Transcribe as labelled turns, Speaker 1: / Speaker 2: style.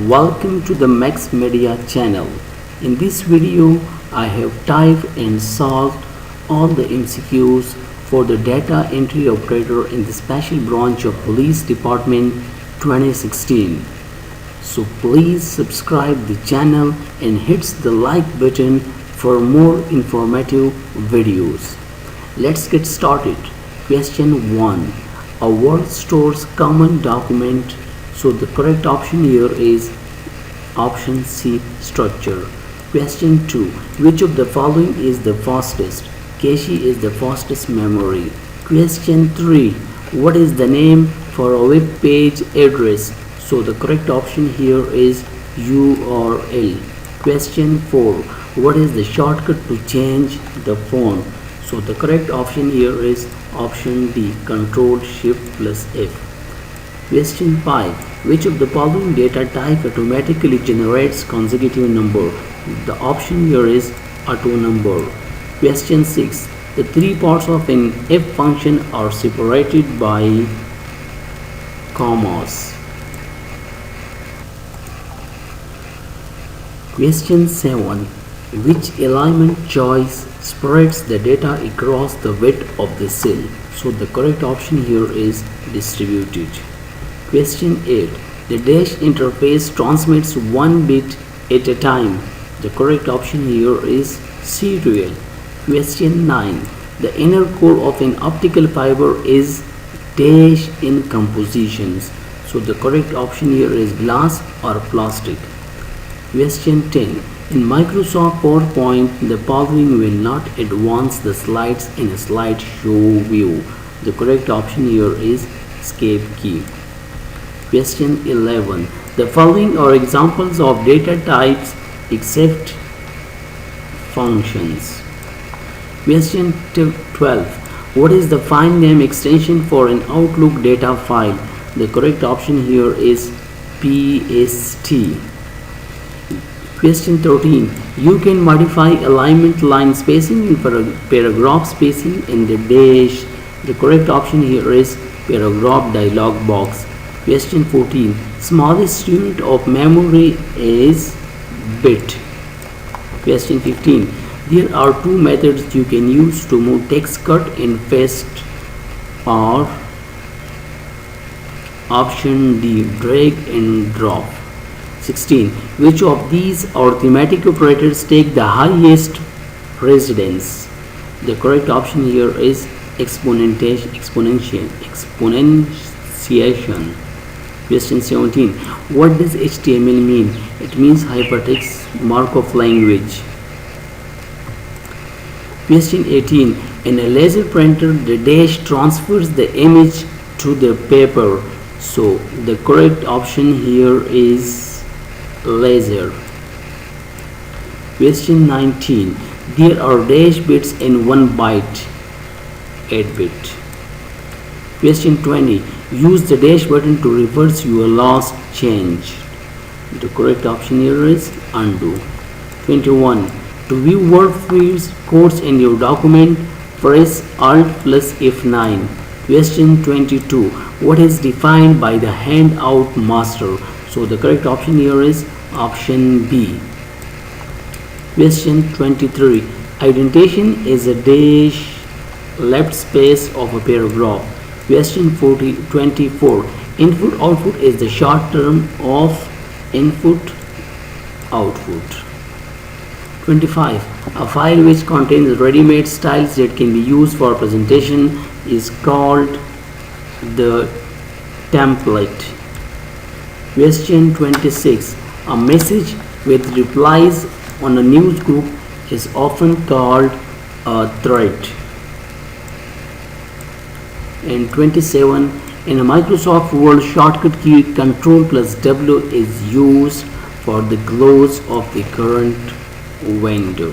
Speaker 1: Welcome to the Max Media channel. In this video, I have typed and solved all the MCQs for the data entry operator in the Special Branch of Police Department 2016. So please subscribe the channel and hit the like button for more informative videos. Let's get started. Question 1. A word stores common document. So the correct option here is option C, structure. Question 2. Which of the following is the fastest? Cache is the fastest memory. Question 3. What is the name for a web page address? So the correct option here is URL. Question 4. What is the shortcut to change the font? So the correct option here is option D, Ctrl Shift plus F. Question 5. Which of the following data type automatically generates consecutive number? The option here is auto number. Question 6. The three parts of an if function are separated by commas. Question 7. Which alignment choice spreads the data across the width of the cell? So the correct option here is distributed. Question 8. The dash interface transmits one bit at a time. The correct option here is serial. Question 9. The inner core of an optical fiber is dash in compositions. So the correct option here is glass or plastic. Question 10. In Microsoft PowerPoint, the following will not advance the slides in a slideshow view. The correct option here is escape key. Question 11. The following are examples of data types except functions. Question 12. What is the file name extension for an Outlook data file? The correct option here is PST. Question 13. You can modify alignment, line spacing, and paragraph spacing in the dash. The correct option here is paragraph dialog box. Question 14. Smallest unit of memory is bit. Question 15. There are two methods you can use to move text cut and paste or option D, drag and drop. 16. Which of these arithmetic operators take the highest precedence? The correct option here is exponentiation. Question 17. What does HTML mean? It means hypertext markup language. Question 18. In a laser printer, the dash transfers the image to the paper. So the correct option here is laser. Question 19. There are dash bits in 1 byte, 8 bit. Question 20. Use the dash button to reverse your last change. The correct option here is undo. 21. To view word fields codes in your document, press Alt plus F9. Question 22. What is defined by the handout master? So the correct option here is option B. Question 23. Indentation is a dash left space of a paragraph. Question 24. Input output is the short term of input output. 25. A file which contains ready-made styles that can be used for presentation is called the template. Question 26. A message with replies on a news group is often called a thread. And 27. In a Microsoft Word, shortcut key Ctrl plus W is used for the close of the current window.